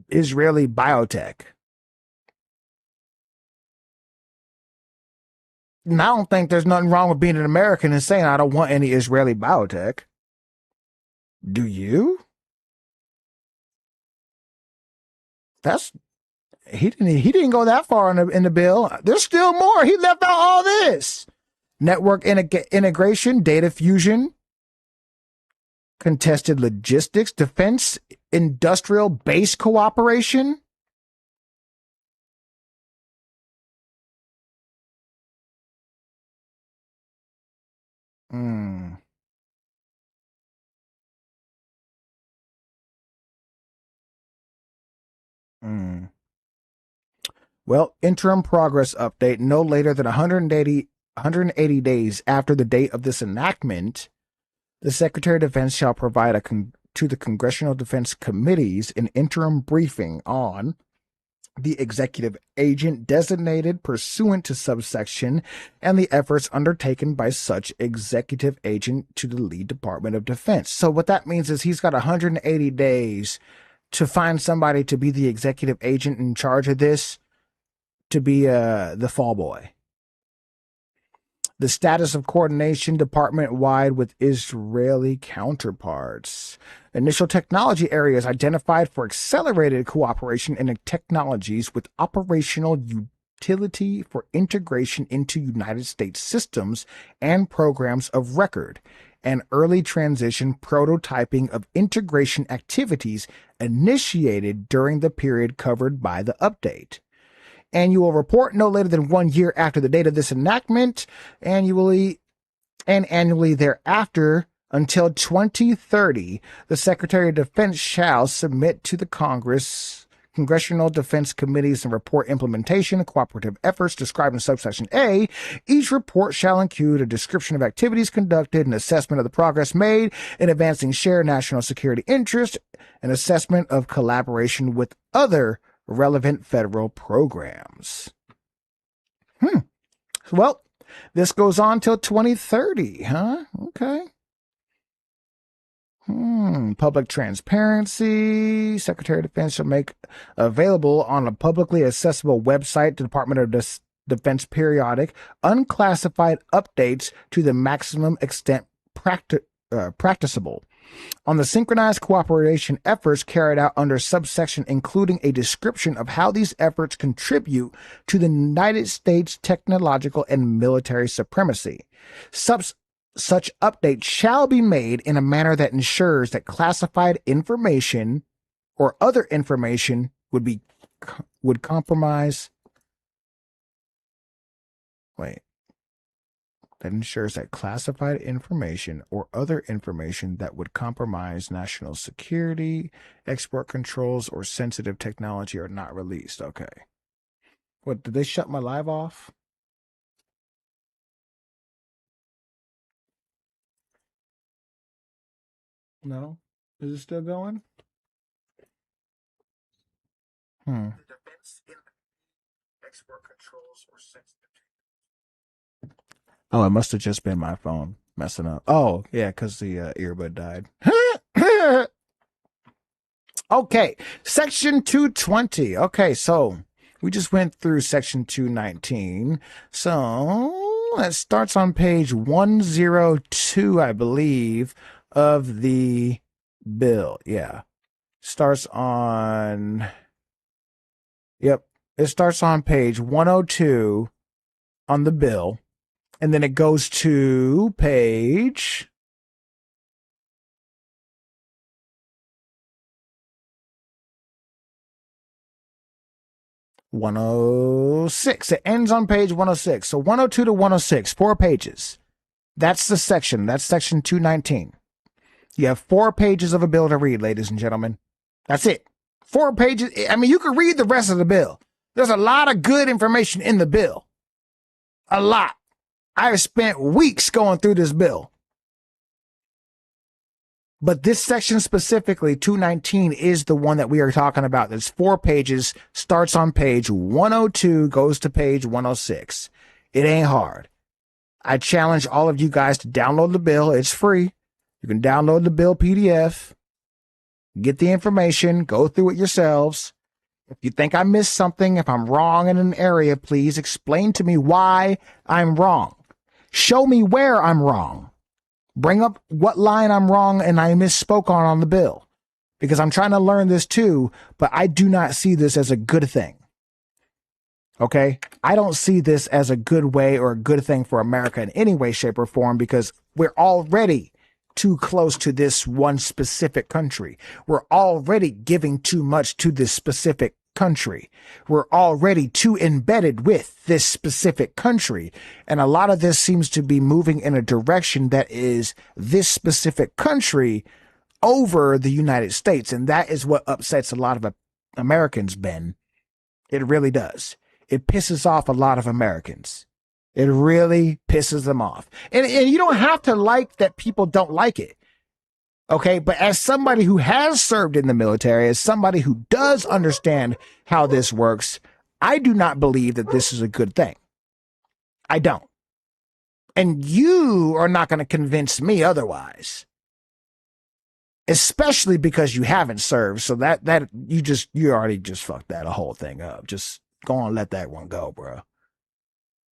A: Israeli biotech. And I don't think there's nothing wrong with being an American and saying I don't want any Israeli biotech. Do you? He didn't go that far in the bill. There's still more. He left out all this. Network integration, data fusion, contested logistics, defense, industrial base cooperation. Hmm. Hmm. Well, interim progress update no later than 180 days after the date of this enactment, the Secretary of Defense shall provide to the Congressional Defense Committees an interim briefing on the executive agent designated pursuant to subsection and the efforts undertaken by such executive agent to the lead Department of Defense. So what that means is he's got 180 days to find somebody to be the executive agent in charge of this, to be the fall boy. The status of coordination department-wide with Israeli counterparts. Initial technology areas identified for accelerated cooperation in technologies with operational utility for integration into United States systems and programs of record, and early transition prototyping of integration activities initiated during the period covered by the update. Annual report no later than 1 year after the date of this enactment, annually thereafter until 2030, the Secretary of Defense shall submit to the Congressional Defense Committees and report implementation, cooperative efforts described in subsection A. Each report shall include a description of activities conducted, an assessment of the progress made in advancing shared national security interest, an assessment of collaboration with other relevant federal programs. Well, this goes on till 2030, huh? Okay. Public transparency. Secretary of Defense shall make available on a publicly accessible website, the Department of Defense periodic, unclassified updates to the maximum extent practicable on the synchronized cooperation efforts carried out under subsection, including a description of how these efforts contribute to the United States technological and military supremacy. Such updates shall be made in a manner that ensures that classified information or other information would compromise. That ensures that classified information or other information that would compromise national security, export controls, or sensitive technology are not released. Okay. What, did they shut my live off? No? Is it still going? Hmm. The defense in export controls or sensitive. Oh, it must have just been my phone messing up. Oh, yeah, because the earbud died. Okay, section 220. Okay, so we just went through section 219. So it starts on page 102, I believe, of the bill. Yeah. Starts on, yep, it starts on page 102 on the bill. And then it goes to page 106. It ends on page 106. So 102 to 106, 4 pages. That's the section. That's section 219. You have 4 pages of a bill to read, ladies and gentlemen. That's it. 4 pages. I mean, you can read the rest of the bill. There's a lot of good information in the bill. A lot. I've spent weeks going through this bill. But this section specifically, 219, is the one that we are talking about. There's 4 pages, starts on page 102, goes to page 106. It ain't hard. I challenge all of you guys to download the bill. It's free. You can download the bill PDF, get the information, go through it yourselves. If you think I missed something, if I'm wrong in an area, please explain to me why I'm wrong. Show me where I'm wrong. Bring up what line I'm wrong and I misspoke on the bill. Because I'm trying to learn this too, but I do not see this as a good thing. Okay? I don't see this as a good way or a good thing for America in any way, shape, or form, because we're already too close to this one specific country. We're already giving too much to this specific country. We're already too embedded with this specific country. And a lot of this seems to be moving in a direction that is this specific country over the United States. And that is what upsets a lot of Americans, Ben. It really does. It pisses off a lot of Americans. It really pisses them off. And you don't have to like that people don't like it. Okay, but as somebody who has served in the military, as somebody who does understand how this works, I do not believe that this is a good thing. I don't. And you are not going to convince me otherwise. Especially because you haven't served. So that you already just fucked that whole thing up. Just go on and let that one go, bro.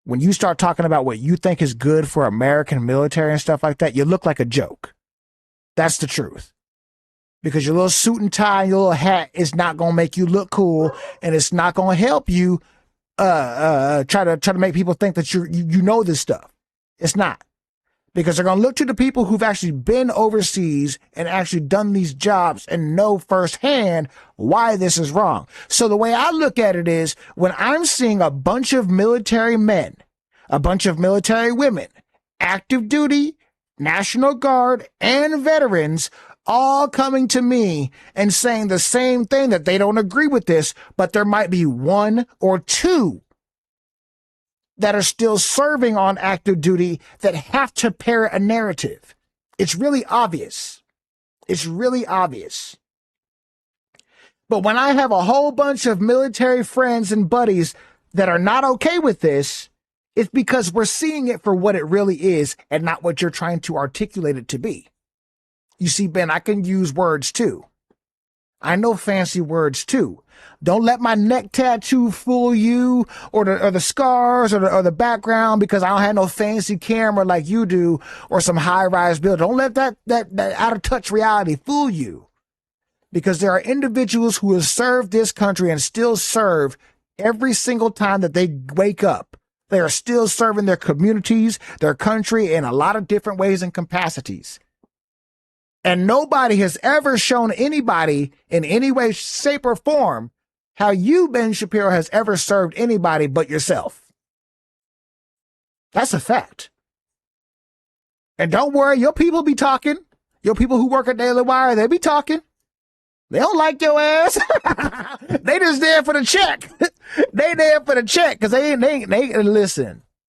A: When you start talking about what you think is good for American military and stuff like that, you look like a joke. That's the truth. Because your little suit and tie and your little hat is not going to make you look cool, and it's not going to help you try to make people think that you know this stuff. It's not. Because they're going to look to the people who've actually been overseas and actually done these jobs and know firsthand why this is wrong. So the way I look at it is, when I'm seeing a bunch of military men, a bunch of military women, active duty, National Guard, and veterans all coming to me and saying the same thing, that they don't agree with this, but there might be 1 or 2 that are still serving on active duty that have to parrot a narrative. It's really obvious. It's really obvious. But when I have a whole bunch of military friends and buddies that are not okay with this, it's because we're seeing it for what it really is and not what you're trying to articulate it to be. You see, Ben, I can use words too. I know fancy words too. Don't let my neck tattoo fool you, or the scars, or the background, because I don't have no fancy camera like you do, or some high-rise building. Don't let that out-of-touch reality fool you. Because there are individuals who have served this country and still serve every single time that they wake up. They are still serving their communities, their country, in a lot of different ways and capacities. And nobody has ever shown anybody in any way, shape, or form how you, Ben Shapiro, has ever served anybody but yourself. That's a fact. And don't worry, your people be talking. Your people who work at Daily Wire, they be talking. They don't like your ass. They just there for the check. They there for the check, because they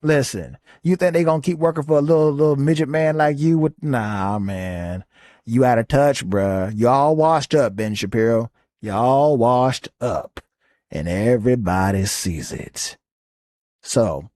A: listen. You think they gonna keep working for a little midget man like you? Nah, man. You out of touch, bruh. Y'all washed up, Ben Shapiro. Y'all washed up. and everybody sees it. So,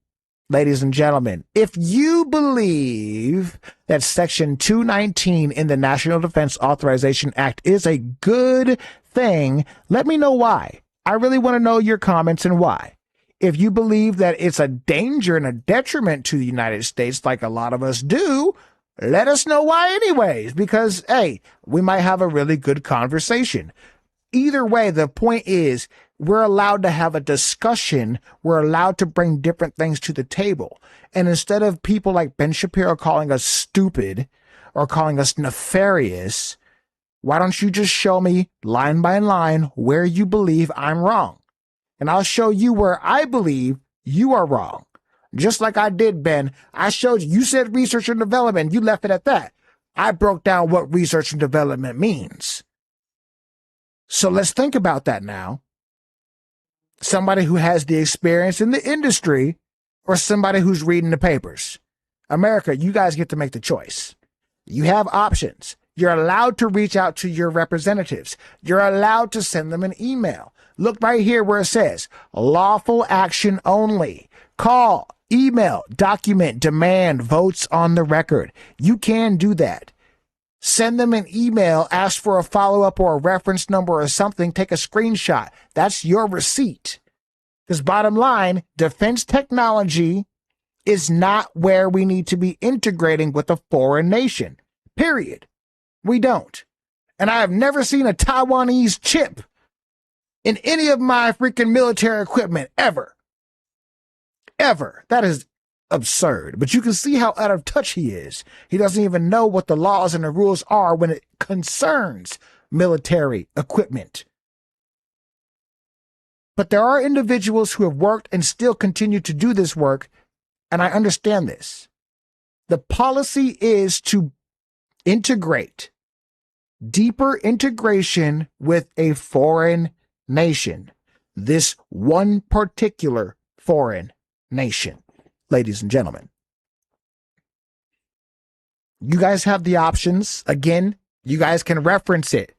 A: ladies and gentlemen, if you believe that Section 219 in the National Defense Authorization Act is a good thing, let me know why. I really want to know your comments and why. If you believe that it's a danger and a detriment to the United States, like a lot of us do, let us know why anyways, because, hey, we might have a really good conversation. Either way, the point is we're allowed to have a discussion. We're allowed to bring different things to the table. And instead of people like Ben Shapiro calling us stupid or calling us nefarious, why don't you just show me line by line where you believe I'm wrong? And I'll show you where I believe you are wrong. Just like I did, Ben. I showed you, you said research and development. You left it at that. I broke down what research and development means. So let's think about that now. Somebody who has the experience in the industry or somebody who's reading the papers. America, you guys get to make the choice. You have options. You're allowed to reach out to your representatives. You're allowed to send them an email. Look right here where it says lawful action only. Call, email, document, demand, votes on the record. You can do that. Send them an email, ask for a follow-up or a reference number or something, take a screenshot. That's your receipt. Because bottom line, defense technology is not where we need to be integrating with a foreign nation. Period. We don't. And I have never seen a Taiwanese chip in any of my freaking military equipment ever. Ever. That is absurd. But you can see how out of touch he is. He doesn't even know what the laws and the rules are when it concerns military equipment. But there are individuals who have worked and still continue to do this work, and I understand this. The policy is to integrate, deeper integration with a foreign nation. This one particular foreign nation. Ladies and gentlemen, you guys have the options. Again, you guys can reference it.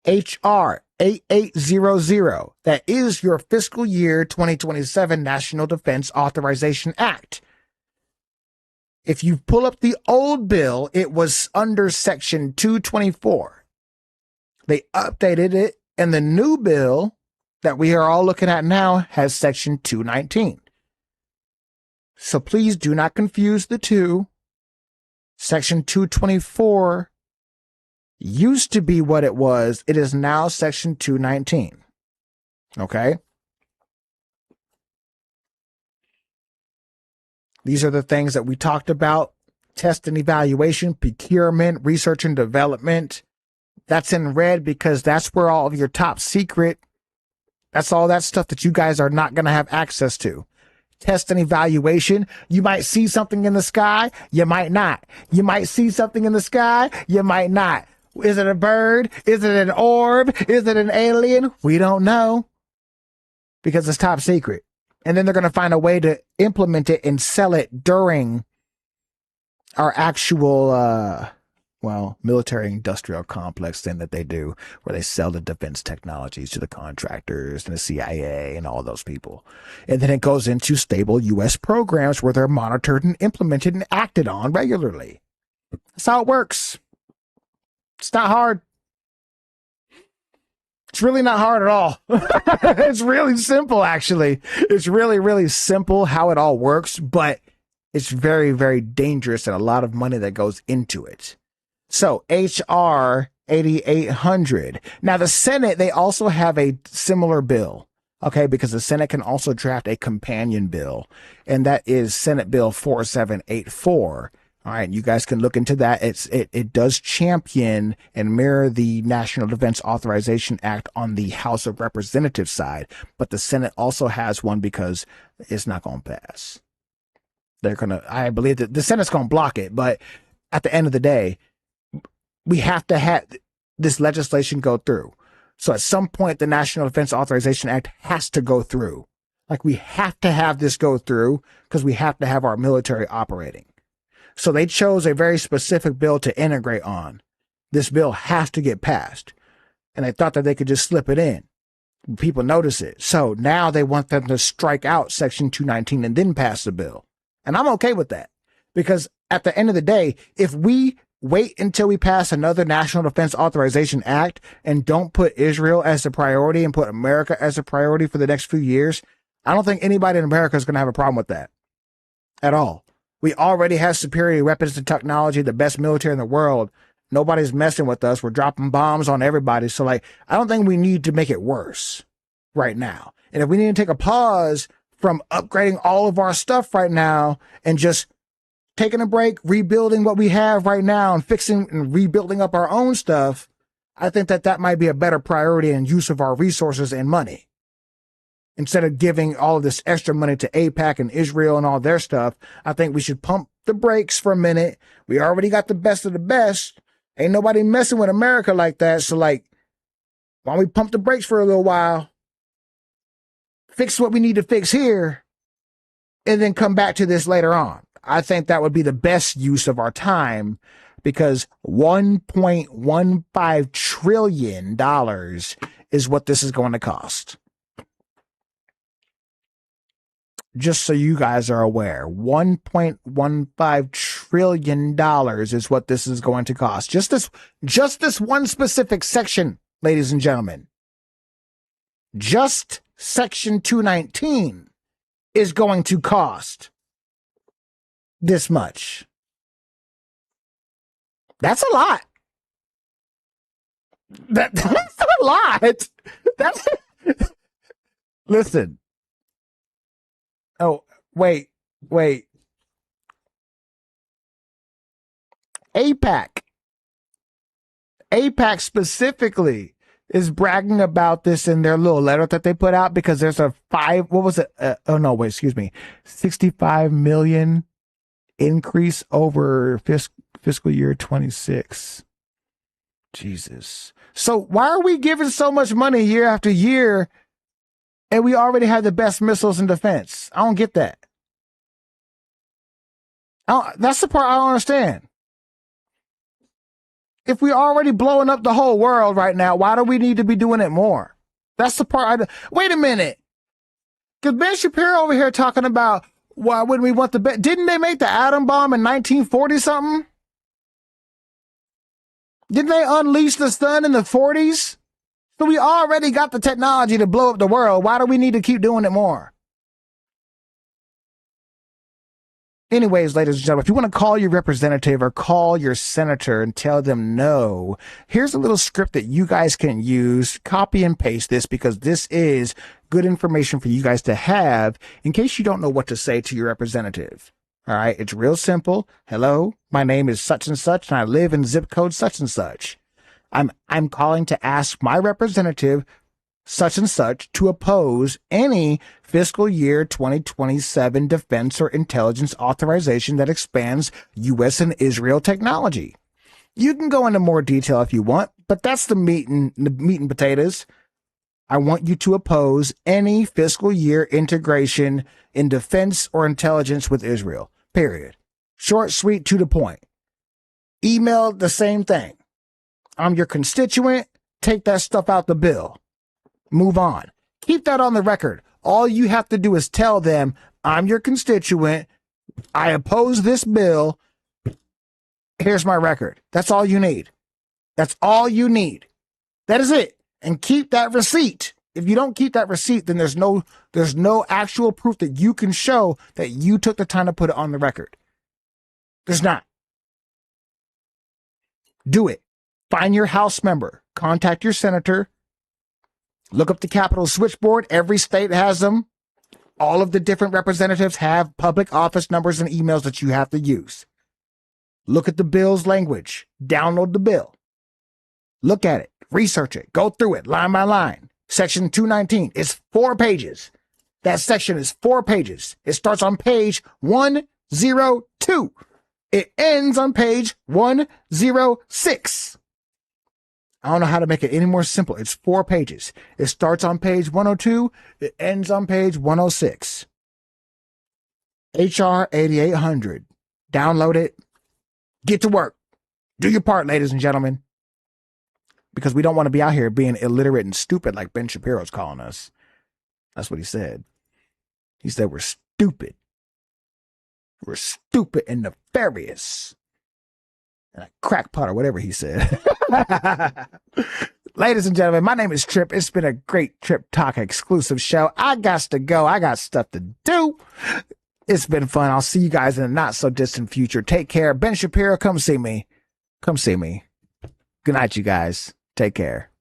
A: HR 8800. That is your fiscal year 2027 National Defense Authorization Act. If you pull up the old bill, it was under Section 224. They updated it, and the new bill that we are all looking at now has Section 219. So please do not confuse the two. Section 224 used to be what it was. It is now Section 219. Okay? These are the things that we talked about. Test and evaluation, procurement, research and development. That's in red because that's where all of your top secret, that's all that stuff that you guys are not going to have access to. Test and evaluation. You might see something in the sky. You might not. You might see something in the sky. You might not. Is it a bird? Is it an orb? Is it an alien? We don't know because it's top secret. And then they're going to find a way to implement it and sell it during our actual, military industrial complex thing that they do, where they sell the defense technologies to the contractors and the CIA and all those people. And then it goes into stable U.S. programs where they're monitored and implemented and acted on regularly. That's how it works. It's not hard. It's really not hard at all. It's really simple, actually. It's really, really simple how it all works, but it's very, very dangerous and a lot of money that goes into it. So HR 8800. Now the Senate, they also have a similar bill. Okay, because the Senate can also draft a companion bill, and that is Senate Bill 4784. All right, you guys can look into that. It does champion and mirror the National Defense Authorization Act on the House of Representatives side, but the Senate also has one because it's not going to pass. I believe that the Senate's going to block it, but at the end of the day, we have to have this legislation go through. So at some point, the National Defense Authorization Act has to go through. Like, we have to have this go through because we have to have our military operating. So they chose a very specific bill to integrate on. This bill has to get passed. And they thought that they could just slip it in. People notice it. So now they want them to strike out Section 219 and then pass the bill. And I'm okay with that, because at the end of the day, if we wait until we pass another National Defense Authorization Act and don't put Israel as a priority and put America as a priority for the next few years, I don't think anybody in America is going to have a problem with that at all. We already have superior weapons and technology, the best military in the world. Nobody's messing with us. We're dropping bombs on everybody. So, like, I don't think we need to make it worse right now. And if we need to take a pause from upgrading all of our stuff right now and just taking a break, rebuilding what we have right now and fixing and rebuilding up our own stuff, I think that that might be a better priority and use of our resources and money. Instead of giving all of this extra money to AIPAC and Israel and all their stuff, I think we should pump the brakes for a minute. We already got the best of the best. Ain't nobody messing with America like that. So, like, why don't we pump the brakes for a little while, fix what we need to fix here, and then come back to this later on? I think that would be the best use of our time, because $1.15 trillion is what this is going to cost. Just so you guys are aware, $1.15 trillion is what this is going to cost. Just this one specific section, ladies and gentlemen. Just Section 219 is going to cost this much. That's a lot. That's a lot. That's listen. Oh, wait. AIPAC specifically is bragging about this in their little letter that they put out, because there's a 65 million increase over fiscal year 26. Jesus. So why are we giving so much money year after year and we already have the best missiles in defense? I don't get that. That's the part I don't understand. If we're already blowing up the whole world right now, why do we need to be doing it more? That's the part wait a minute. Because Ben Shapiro over here talking about why wouldn't we want didn't they make the atom bomb in 1940 something? Didn't they unleash the sun in the 40s? So we already got the technology to blow up the world. Why do we need to keep doing it more? Anyways, ladies and gentlemen, if you want to call your representative or call your senator and tell them no, here's a little script that you guys can use. Copy and paste this, because this is good information for you guys to have in case you don't know what to say to your representative. All right, it's real simple. Hello, my name is such and such, and I live in zip code such and such. I'm calling to ask my representative such and such to oppose any fiscal year 2027 defense or intelligence authorization that expands U.S. and Israel technology. You can go into more detail if you want, but that's the meat and potatoes. I want you to oppose any fiscal year integration in defense or intelligence with Israel. Period. Short, sweet, to the point. Email the same thing. I'm your constituent. Take that stuff out the bill. Move on. Keep that on the record. All you have to do is tell them, I'm your constituent. I oppose this bill. Here's my record. That's all you need. That's all you need. That is it. And keep that receipt. If you don't keep that receipt, then there's no actual proof that you can show that you took the time to put it on the record. There's not. Do it. Find your House member. Contact your senator. Look up the Capitol switchboard. Every state has them. All of the different representatives have public office numbers and emails that you have to use. Look at the bill's language. Download the bill. Look at it. Research it. Go through it line by line. Section 219 is 4 pages. That section is 4 pages. It starts on page 102. It ends on page 106. I don't know how to make it any more simple. It's 4 pages. It starts on page 102. It ends on page 106. HR 8800. Download it. Get to work. Do your part, ladies and gentlemen. because we don't want to be out here being illiterate and stupid like Ben Shapiro's calling us. That's what he said. He said we're stupid. We're stupid and nefarious. And a crackpot or whatever he said. Ladies and gentlemen, my name is Trip. It's been a great Trip Talk exclusive show. I got to go. I got stuff to do. It's been fun. I'll see you guys in the not so distant future. Take care. Ben Shapiro, come see me. Come see me. Good night, you guys. Take care.